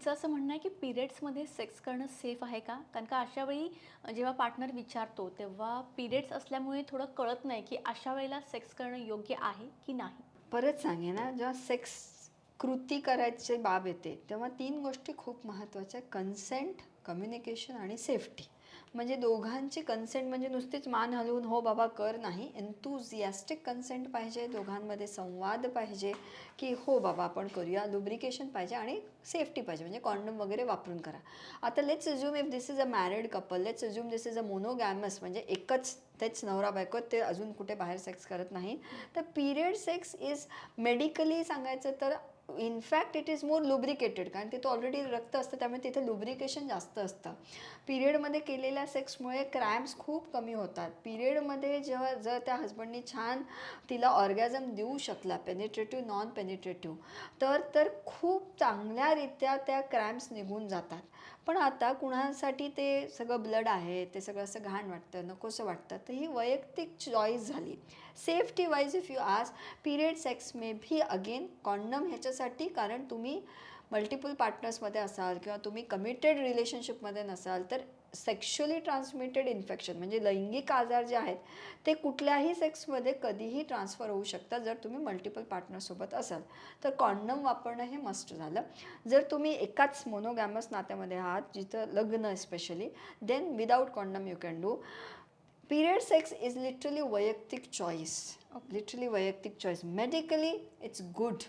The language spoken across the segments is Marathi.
तिचं असं म्हणणं आहे की पिरियड्समध्ये सेक्स करणं सेफ आहे का? कारण का अशा वेळी जेव्हा पार्टनर विचारतो तेव्हा पिरियड्स असल्यामुळे थोडं कळत नाही की अशा वेळेला सेक्स करणं योग्य आहे की नाही? परत सांगे ना, जेव्हा सेक्स कृती करायची बाब येते तेव्हा 3 गोष्टी खूप महत्त्वाच्या आहेत. कन्सेंट, कम्युनिकेशन आणि सेफ्टी. म्हणजे दोघांची कन्सेंट म्हणजे नुसतीच मान हलवून हो बाबा कर नाही. एन्थुझियास्टिक कन्सेंट पाहिजे, दोघांमध्ये संवाद पाहिजे की हो बाबा आपण करूया. लुब्रिकेशन पाहिजे आणि सेफ्टी पाहिजे, म्हणजे कॉन्डम वगैरे वापरून करा. आता let's assume if this is a married couple, let's assume this is a monogamous, म्हणजे एकच तेच नवरा बायको, ते अजून कुठे बाहेर सेक्स करत नाही. तर पिरियड सेक्स इज मेडिकली सांगायचं तर in fact it is more lubricated, कारण तिथं ऑलरेडी रक्त असतं त्यामुळे तिथे लुब्रिकेशन जास्त असतं. पिरियडमध्ये केलेल्या सेक्समुळे क्रॅम्प्स खूप कमी होतात. पिरियडमध्ये जेव्हा जर त्या हजबंडनी छान तिला ऑर्गॅझम देऊ शकला, पेनिट्रेटिव्ह नॉन पेनिट्रेटिव्ह, तर खूप चांगल्यारित्या त्या क्रॅम्प्स निघून जातात. पण आता कुणासाठी ते सगळं ब्लड आहे, ते सगळं असं घाण वाटतं, नकोसं वाटतं, तर ही वैयक्तिक चॉईस झाली. Safety wise if you ask, period sex मे भी अगेन कॉन्डम ह्याच्यासाठी, कारण तुम्ही मल्टिपल पार्टनर्समध्ये असाल किंवा तुम्ही कमिटेड रिलेशनशिपमध्ये नसाल तर सेक्शुअली ट्रान्समिटेड इन्फेक्शन म्हणजे लैंगिक आजार जे आहेत ते कुठल्याही सेक्समध्ये कधीही ट्रान्सफर होऊ शकतात जर तुम्ही मल्टिपल पार्टनरसोबत असाल. तर कॉन्डम वापरणं हे मस्ट झालं. जर तुम्ही एकाच मोनोगॅमस नात्यामध्ये आहात जिथं लग्न specially, then without condom you can do. Period sex is literally वैयक्तिक चॉईस. लिटरली वैयक्तिक choice. Medically it's good.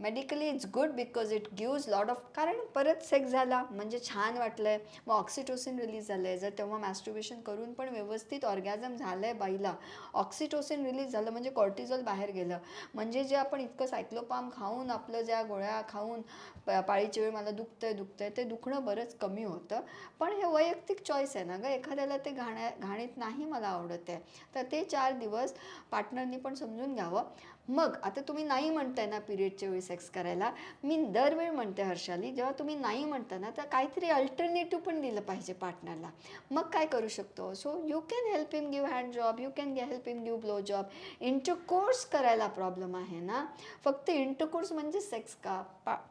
Medically it's good because it gives lot of, कारण परत सेक्स झाला म्हणजे छान वाटलं आहे, मग ऑक्सिटोसिन रिलीज झालं आहे. जर तेव्हा मॅस्टर्बेशन करून पण व्यवस्थित ऑर्गॅझम झालं आहे बाईला, ऑक्सिटोसिन रिलीज झालं म्हणजे कॉर्टिझॉल बाहेर गेलं, म्हणजे जे आपण इतकं सायक्लोपाम खाऊन आपलं ज्या गोळ्या खाऊन पाळीची वेळ मला दुखतं ते दुखणं बरंच कमी होतं. पण हे वैयक्तिक चॉईस आहे ना गं, एखाद्याला ते घाणीत नाही मला आवडत आहे तर ते 4 दिवस पार्टनरनी पण समजून घ्यावं. मग आता तुम्ही नाही म्हणताय ना पिरियडच्या वेळी सेक्स करायला, मी दरवेळी म्हणते हर्षाली, जेव्हा तुम्ही नाही म्हणता ना तर काहीतरी अल्टरनेटिव्ह पण दिलं पाहिजे पार्टनरला. मग काय करू शकतो, so you can help him give hand job, you can help him give blow job. Intercourse करायला प्रॉब्लेम आहे ना, फक्त इंटरकोर्स म्हणजे सेक्स का,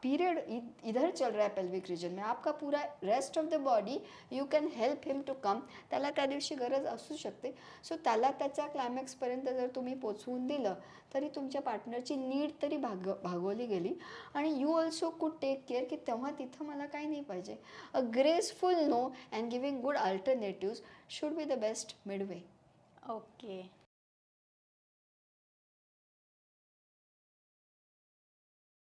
पीरियड इधर चल रहा है पेल्विक रिजन में, आपका पूरा rest of the body you can help him to come. त्याला त्या दिवशी गरज असू शकते, सो त्याला त्याच्या क्लायमॅक्सपर्यंत जर तुम्ही पोचवून दिलं तरी तुमच्या पार्टनरची नीड तरी भागवली गेली. आणि you also could take care की तेव्हा तिथं मला काही नाही पाहिजे. A graceful no and giving good alternatives should be the best midway. Okay.